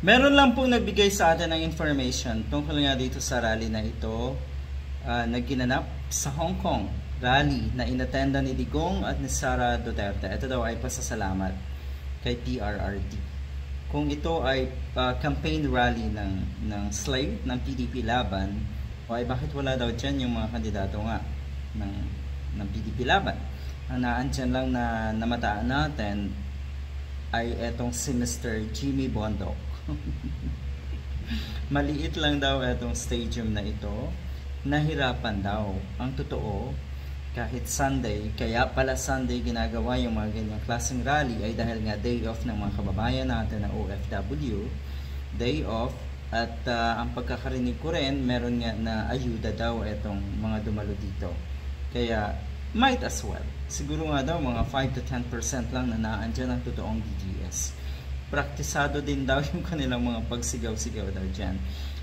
Meron lang pong nagbigay sa atin ng information tungkol nga dito sa rally na ito na ginanap sa Hong Kong. Rally na inattenda ni Digong at ni Sara Duterte. Ito daw ay pasasalamat kay PRRD. Kung ito ay campaign rally ng slate ng PDP Laban, o ay bakit wala daw dyan yung mga kandidato nga ng PDP Laban? Ang naandyan lang na namataan natin ay etong si Mr. Jimmy Bondoc. Maliit lang daw etong stadium na ito. Nahirapan daw. Ang totoo, kahit Sunday, kaya pala Sunday ginagawa yung mga ganyang klaseng rally ay dahil nga day off ng mga kababayan natin na OFW. Day off. At ang pagkakarinig ko rin, meron nga na ayuda daw etong mga dumalo dito. Kaya might as well. Siguro nga daw mga 5 to 10% lang na naandyan ang totoong DDS. Praktisado din daw yung kanilang mga pagsigaw-sigaw daw dyan.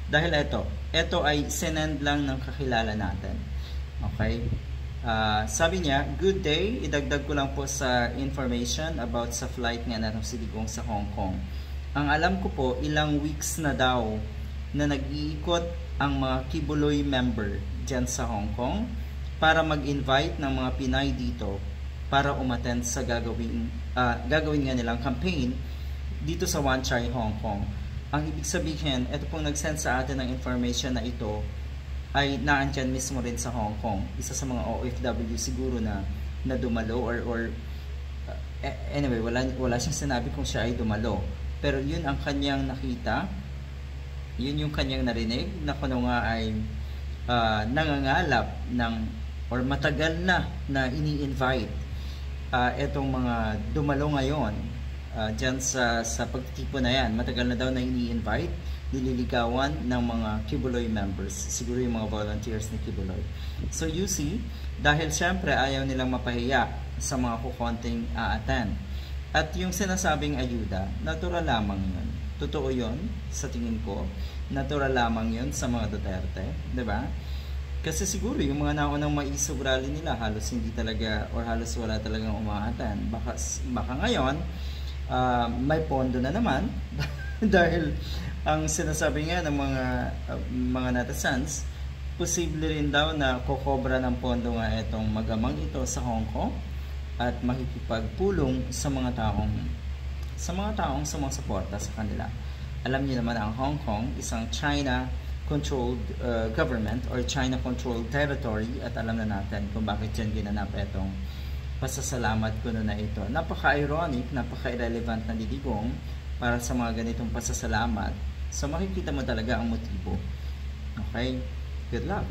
Dahil ito ay sinend lang ng kakilala natin. Okay? Sabi niya, good day, idagdag ko lang po sa information about sa flight nga na si Digong sa Hong Kong. Ang alam ko po, ilang weeks na daw na nag-iikot ang mga Kibuloy member dyan sa Hong Kong para mag-invite ng mga Pinay dito para umattend sa gagawin nga nilang campaign dito sa Wan Chai, Hong Kong. Ang ibig sabihin, ito pong nag-send sa atin ng information na ito ay naandyan mismo rin sa Hong Kong. Isa sa mga OFW siguro na dumalo or anyway, wala siyang sinabi kung siya ay dumalo. Pero yun ang kanyang nakita, yun yung kanyang narinig na kuno nga ay nangangalap ng or matagal na ini-invite etong mga dumalo ngayon dyan sa pagtitipon na yan. Matagal na daw na ini-invite, nililigawan ng mga Kibuloy members, siguro yung mga volunteers ni Kibuloy. So you see, dahil syempre ayaw nilang mapahiya sa mga kukonting a-attend. At yung sinasabing ayuda, natural lamang yun. Totoo yun, sa tingin ko. Natural lamang yun sa mga Duterte. Diba? Kasi siguro yung mga naunang maisog rally nila, halos hindi talaga, or halos wala talagang umaattend. Baka ngayon, may pondo na naman. Dahil ang sinasabi nga ng mga netizens, posible rin daw na kokobra ng pondo nga itong magamang ito sa Hong Kong at makikipagpulong sa mga taong sumusuporta sa kanila. Alam niyo naman ang Hong Kong, isang China-controlled government or China-controlled territory, at alam na natin kung bakit yan ginanap itong pasasalamat ko na ito. Napaka-ironic, napaka-irrelevant na Digong para sa mga ganitong pasasalamat. So makikita mo talaga ang motibo. Okay? Good luck!